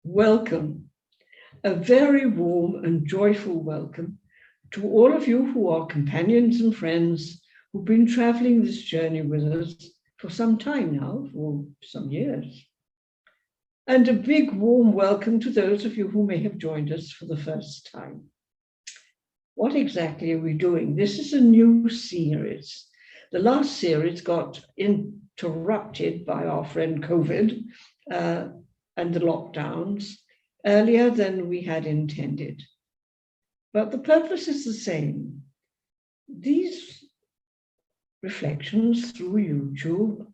welcome, a very warm and joyful welcome to all of you who are companions and friends who've been traveling this journey with us for some time now, for some years. And a big warm welcome to those of you who may have joined us for the first time. What exactly are we doing? This is a new series. The last series got interrupted by our friend COVID and the lockdowns earlier than we had intended. But the purpose is the same. These reflections through YouTube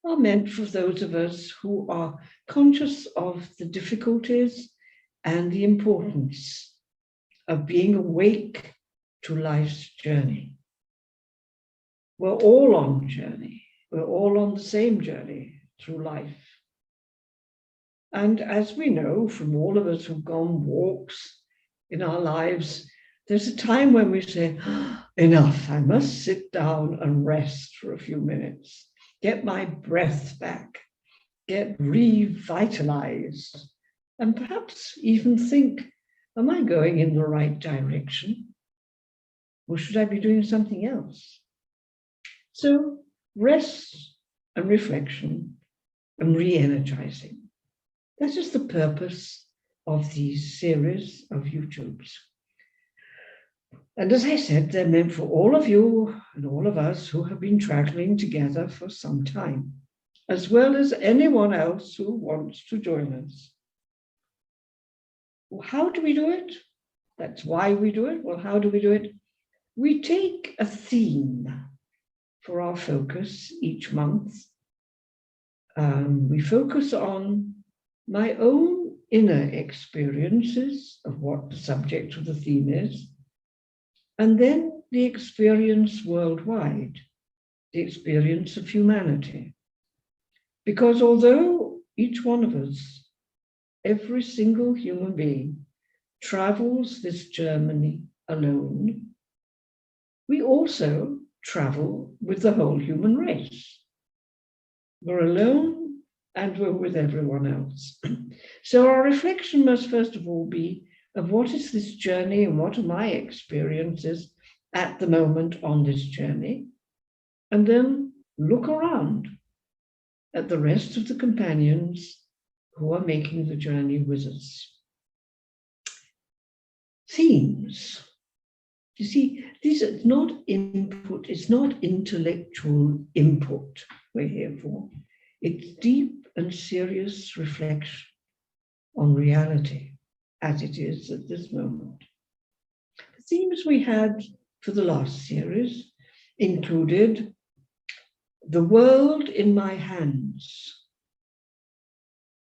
are meant for those of us who are conscious of the difficulties and the importance of being awake to life's journey. We're all on journey. We're all on the same journey through life. And as we know from all of us who've gone walks in our lives, there's a time when we say, enough, I must sit down and rest for a few minutes, get my breath back, get revitalized, and perhaps even think, am I going in the right direction? Or should I be doing something else? So rest and reflection and re-energizing. That is the purpose of these series of YouTubes. And as I said, they're meant for all of you and all of us who have been traveling together for some time, as well as anyone else who wants to join us. Well, how do we do it? That's why we do it. Well, how do we do it? We take a theme for our focus each month. We focus on my own inner experiences of what the subject of the theme is, and then the experience worldwide, the experience of humanity. Because although each one of us, every single human being, travels this journey alone, we also travel with the whole human race. We're alone and we're with everyone else. So our reflection must first of all be of what is this journey and what are my experiences at the moment on this journey, and then look around at the rest of the companions who are making the journey with us. Themes. You see, these are not input, it's not intellectual input we're here for. It's deep and serious reflection on reality as it is at this moment. The themes we had for the last series included the world in my hands,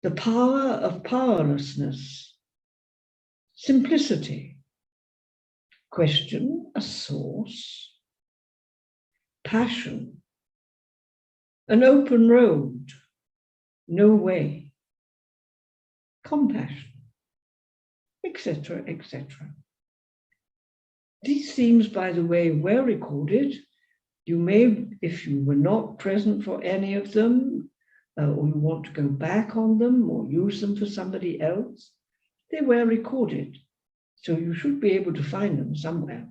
the power of powerlessness, simplicity, question a source, passion, an open road, no way, compassion, etc., etc. These themes, by the way, were recorded. You may, if you were not present for any of them, or you want to go back on them or use them for somebody else, they were recorded. So you should be able to find them somewhere.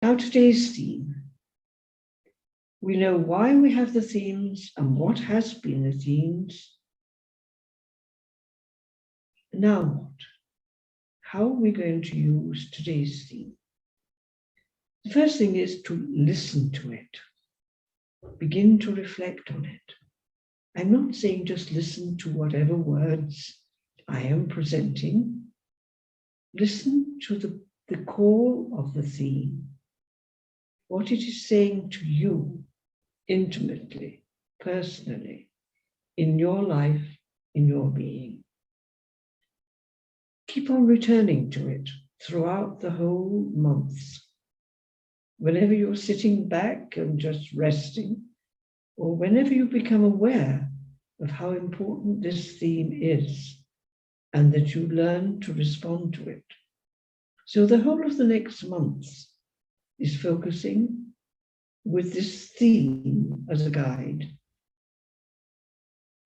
Now, today's theme. We know why we have the themes and what has been the themes. Now what? How are we going to use today's theme? The first thing is to listen to it. Begin to reflect on it. I'm not saying just listen to whatever words I am presenting. Listen to the call of the theme, what it is saying to you intimately, personally, in your life, in your being. Keep on returning to it throughout the whole months. Whenever you're sitting back and just resting, or whenever you become aware of how important this theme is, and that you learn to respond to it. So the whole of the next months is focusing with this theme as a guide.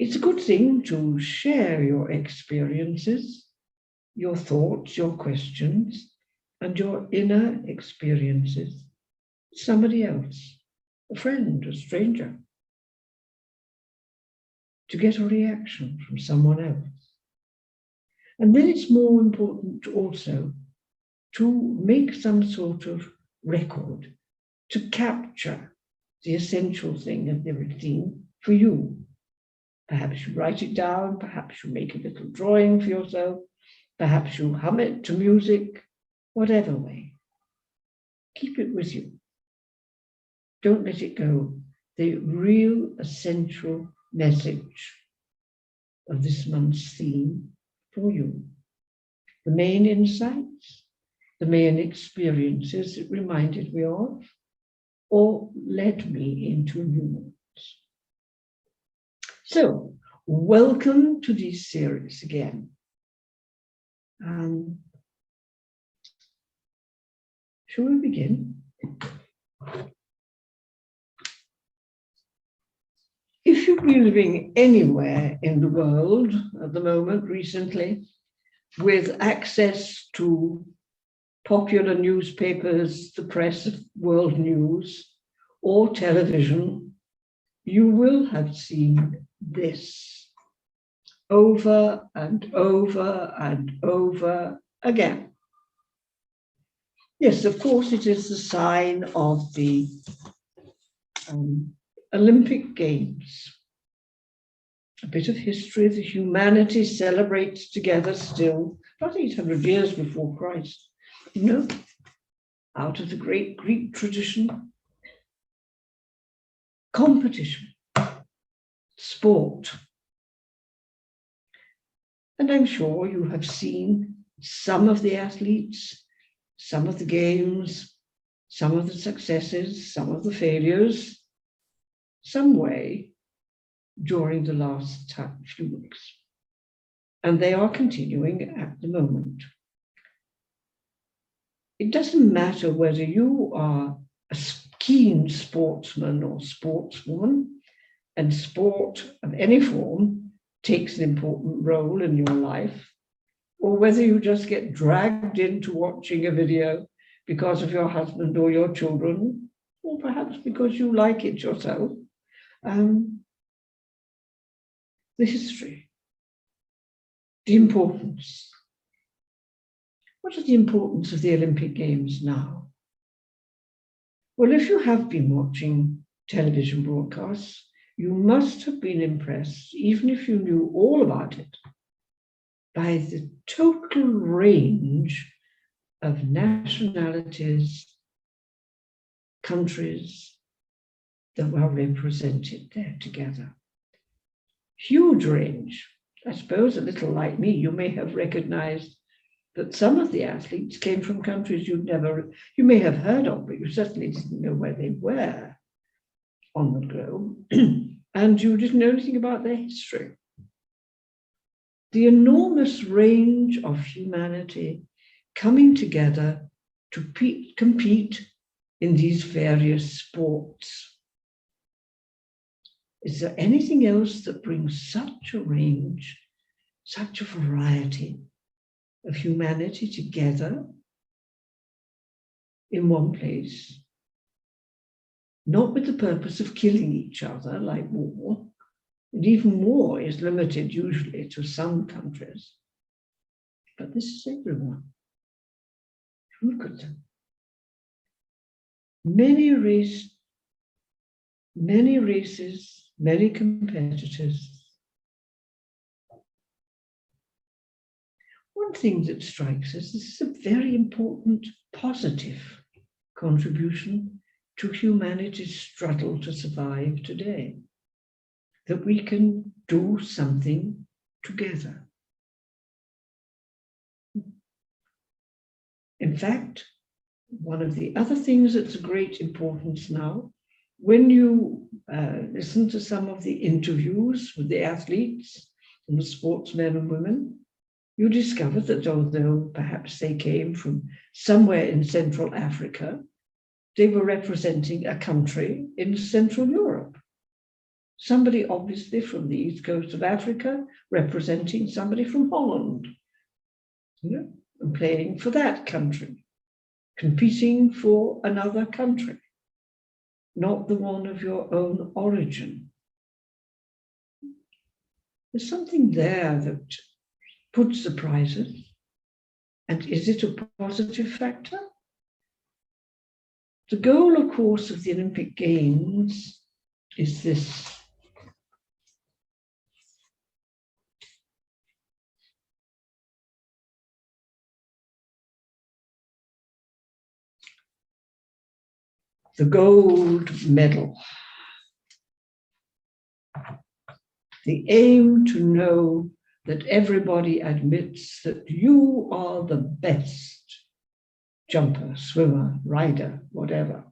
It's a good thing to share your experiences, your thoughts, your questions, and your inner experiences with somebody else, a friend, a stranger, to get a reaction from someone else. And then it's more important also to make some sort of record, to capture the essential thing of the routine for you. Perhaps you write it down, perhaps you make a little drawing for yourself, perhaps you hum it to music, whatever way. Keep it with you. Don't let it go. The real essential message of this month's theme for you. The main insights, the main experiences it reminded me of, or led me into new ones. So, welcome to this series again. Shall we begin? If you've been living anywhere in the world at the moment recently, with access to popular newspapers, the press, world news, or television, you will have seen this over and over and over again. Yes, of course, it is the sign of the Olympic Games. A bit of history that humanity celebrates together still, about 800 years before Christ. You know, out of the great Greek tradition, competition, sport. And I'm sure you have seen some of the athletes, some of the games, some of the successes, some of the failures, some way during the last few weeks. And they are continuing at the moment. It doesn't matter whether you are a keen sportsman or sportswoman, and sport of any form takes an important role in your life, or whether you just get dragged into watching a video because of your husband or your children, or perhaps because you like it yourself. The history, the importance. What is the importance of the Olympic Games now? Well, if you have been watching television broadcasts, you must have been impressed, even if you knew all about it, by the total range of nationalities, countries that were represented there together. Huge range. I suppose a little like me, you may have recognized that some of the athletes came from countries you may have heard of, but you certainly didn't know where they were on the globe, and you didn't know anything about their history. The enormous range of humanity coming together to compete in these various sports. Is there anything else that brings such a range, such a variety of humanity together in one place? Not with the purpose of killing each other like war, and even war is limited usually to some countries. But this is everyone. Look at them. Many races, many competitors. One thing that strikes us is a very important positive contribution to humanity's struggle to survive today, that we can do something together. In fact, one of the other things that's of great importance now, when you listen to some of the interviews with the athletes and the sportsmen and women, you discover that although perhaps they came from somewhere in Central Africa, they were representing a country in Central Europe. somebody obviously from the east coast of Africa representing somebody from Holland, and playing for that country, competing for another country, not the one of your own origin. There's something there that puts the prizes. And is it a positive factor? The goal, of course, of the Olympic Games is this. The gold medal. The aim to know that everybody admits that you are the best jumper, swimmer, rider, whatever,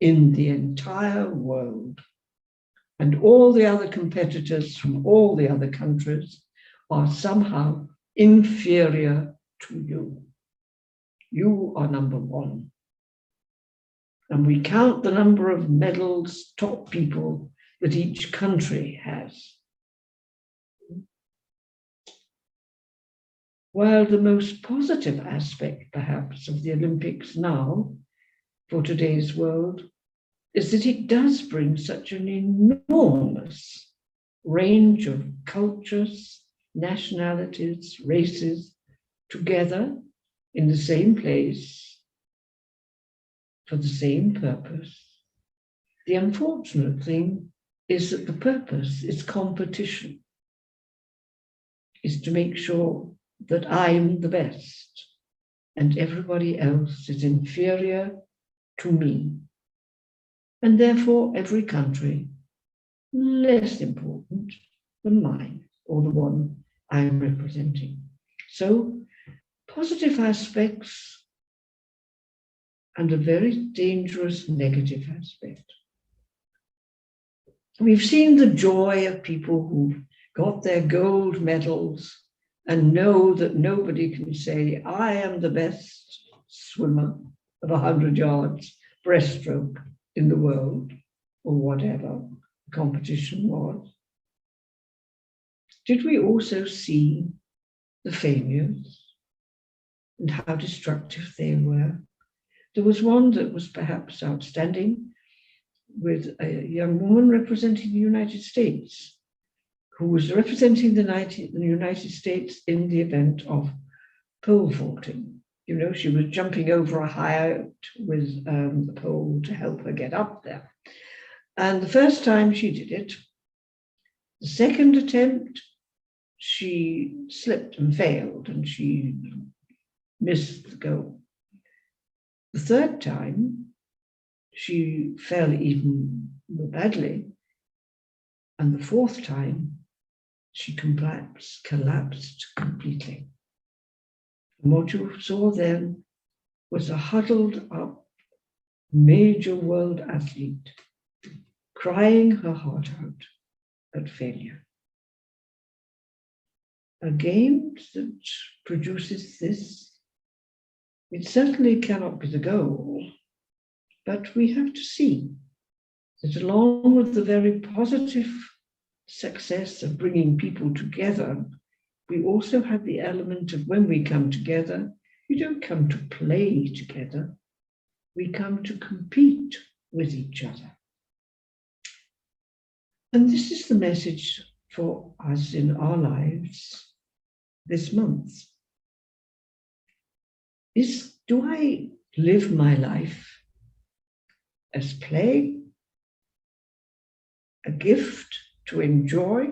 in the entire world. And all the other competitors from all the other countries are somehow inferior to you. You are number one. And we count the number of medals, top people that each country has. While the most positive aspect, perhaps, of the Olympics now, for today's world, is that it does bring such an enormous range of cultures, nationalities, races together in the same place for the same purpose. The unfortunate thing is that the purpose is competition, is to make sure that I'm the best and everybody else is inferior to me. And therefore, every country less important than mine or the one I'm representing. So, positive aspects and a very dangerous negative aspect. We've seen the joy of people who've got their gold medals and know that nobody can say, I am the best swimmer of 100 yards breaststroke in the world, or whatever the competition was. Did we also see the failures and how destructive they were? There was one that was perhaps outstanding, with a young woman representing the United States, who was representing the United States in the event of pole vaulting. You know, she was jumping over a height with the pole to help her get up there. And the first time she did it, the second attempt, she slipped and failed and she missed the goal. The third time, she fell even more badly. And the fourth time, she collapsed completely. And what you saw then was a huddled up major world athlete crying her heart out at failure. A game that produces this, it certainly cannot be the goal, but we have to see that along with the very positive success of bringing people together, we also have the element of when we come together, we don't come to play together, we come to compete with each other. And this is the message for us in our lives this month. Do I live my life as play, a gift to enjoy,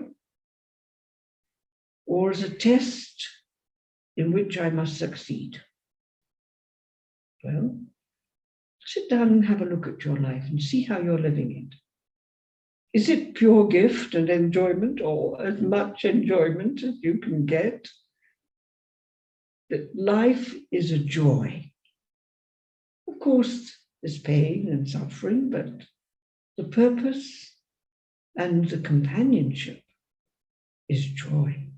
or as a test in which I must succeed? Well, sit down and have a look at your life and see how you're living it. Is it pure gift and enjoyment, or as much enjoyment as you can get? That life is a joy. Of course, there's pain and suffering, but the purpose and the companionship is joy.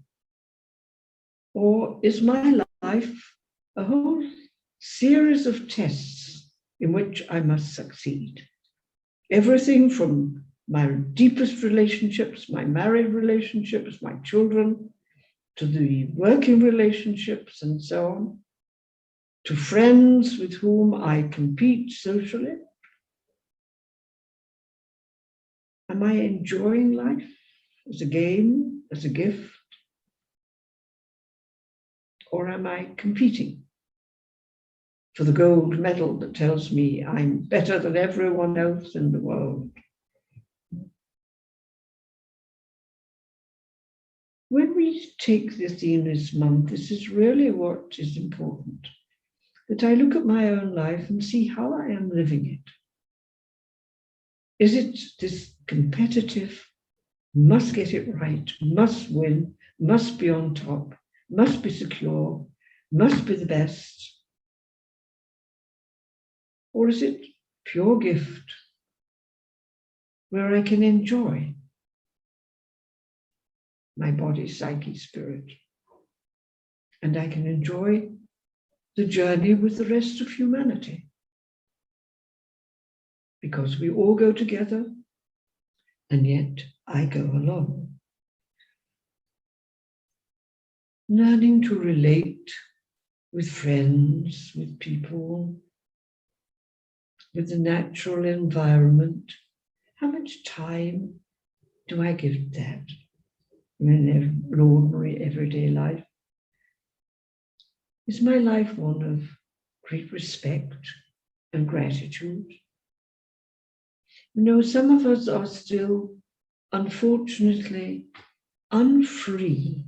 Or is my life a whole series of tests in which I must succeed? Everything from my deepest relationships, my married relationships, my children, to the working relationships and so on, to friends with whom I compete socially. Am I enjoying life as a game, as a gift? Or am I competing for the gold medal that tells me I'm better than everyone else in the world? When we take the theme this month, this is really what is important, that I look at my own life and see how I am living it. Is it this competitive, must get it right, must win, must be on top, must be secure, must be the best? Or is it pure gift where I can enjoy my body, psyche, spirit, and I can enjoy the journey with the rest of humanity? Because we all go together, and yet I go alone. Learning to relate with friends, with people, with the natural environment. How much time do I give that in ordinary everyday life? Is my life one of great respect and gratitude? You know, some of us are still, unfortunately, unfree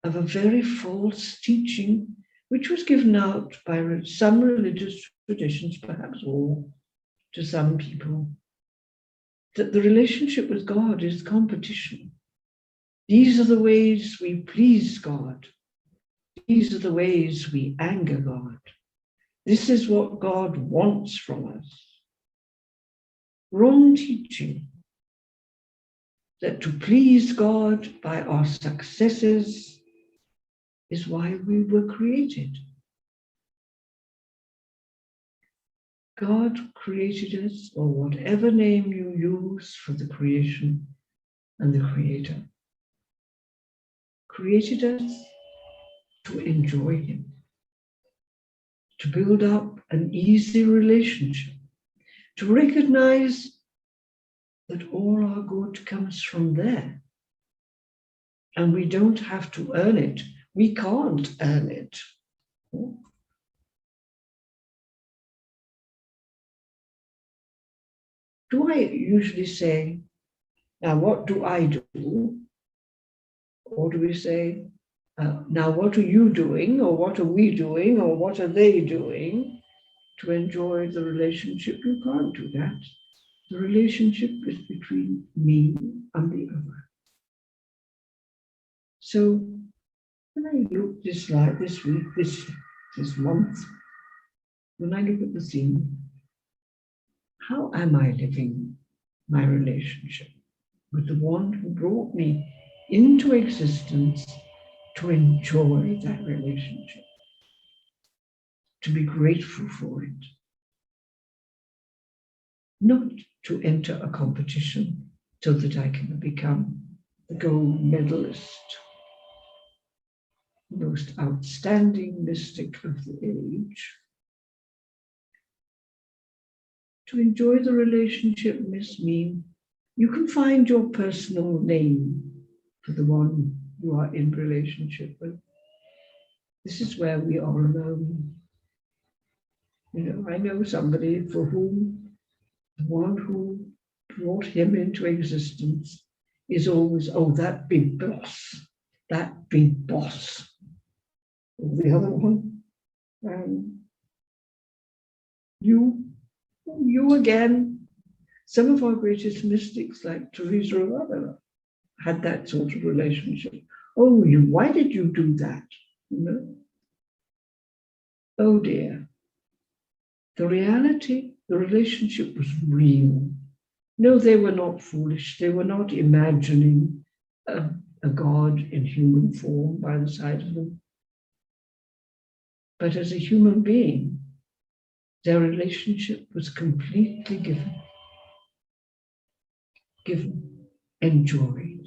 of a very false teaching which was given out by some religious traditions, perhaps all, to some people, that the relationship with God is competition. These are the ways we please God. These are the ways we anger God. This is what God wants from us. Wrong teaching. That to please God by our successes is why we were created. God created us, or whatever name you use for the creation and the creator, created us to enjoy him, to build up an easy relationship, to recognize that all our good comes from there. And we don't have to earn it. We can't earn it. Do I usually say, now what do I do? Or do we say, now what are you doing? Or what are we doing? Or what are they doing to enjoy the relationship? You can't do that. The relationship is between me and the other. So when I look this week, this month, when I look at the theme, how am I living my relationship with the one who brought me into existence to enjoy that relationship, to be grateful for it, not to enter a competition so that I can become the gold medalist, the most outstanding mystic of the age. To enjoy the relationship must mean you can find your personal name for the one you are in relationship with. This is where we are alone. You know, I know somebody for whom the one who brought him into existence is always, oh, that big boss, that big boss. Or the other one, you again. Some of our greatest mystics, like Teresa of Avila, had that sort of relationship. Oh, why did you do that? You know? Oh dear. The reality, the relationship was real. No, they were not foolish. They were not imagining a God in human form by the side of them. But as a human being, their relationship was completely given. given, enjoyed,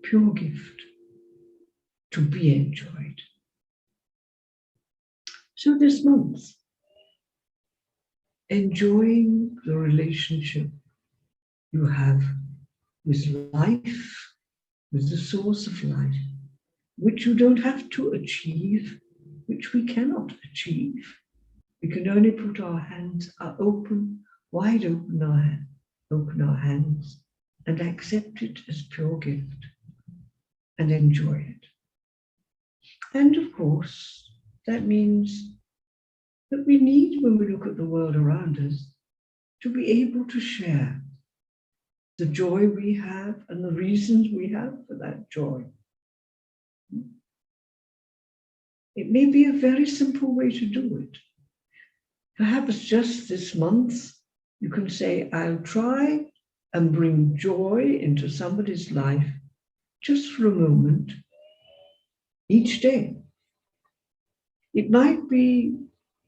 pure gift, to be enjoyed. So this month, enjoying the relationship you have with life, with the source of life, which you don't have to achieve, which we cannot achieve. We can only put our hands open, wide open, open our hands and accept it as pure gift and enjoy it. And of course, that means that we need, when we look at the world around us, to be able to share the joy we have and the reasons we have for that joy. It may be a very simple way to do it. Perhaps just this month, you can say, I'll try and bring joy into somebody's life just for a moment each day. It might be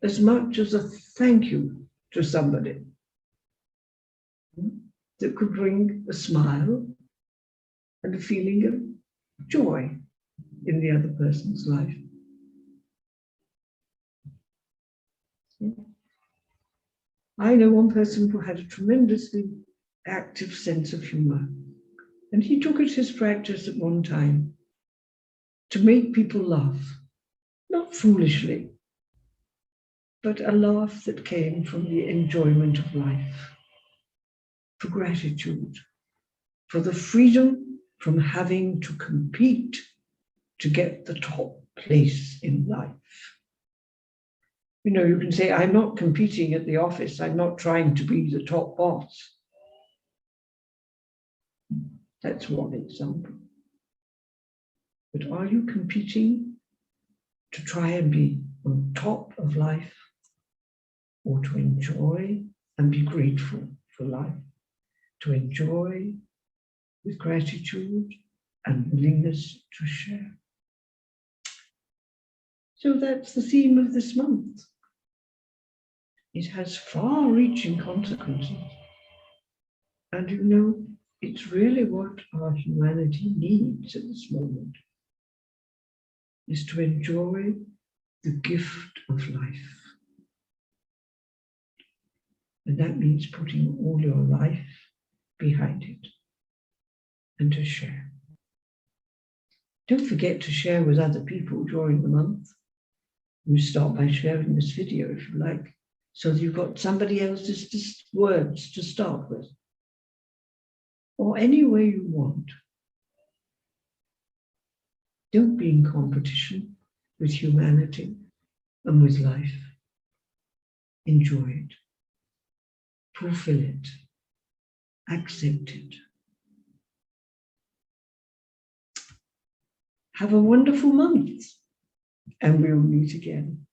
as much as a thank you to somebody that could bring a smile and a feeling of joy in the other person's life. I know one person who had a tremendously active sense of humor, and he took it his practice at one time to make people laugh, not foolishly, but a laugh that came from the enjoyment of life, for gratitude, for the freedom from having to compete to get the top place in life. You know, you can say, I'm not competing at the office, I'm not trying to be the top boss. That's one example. But are you competing to try and be on top of life, or to enjoy and be grateful for life, to enjoy with gratitude and willingness to share? So that's the theme of this month. It has far-reaching consequences. And you know, it's really what our humanity needs at this moment, is to enjoy the gift of life. And that means putting all your life behind it and to share. Don't forget to share with other people during the month. You start by sharing this video if you like, so that you've got somebody else's words to start with, or any way you want. Don't be in competition with humanity and with life. Enjoy it, fulfill it, accept it. Have a wonderful month, and we'll meet again.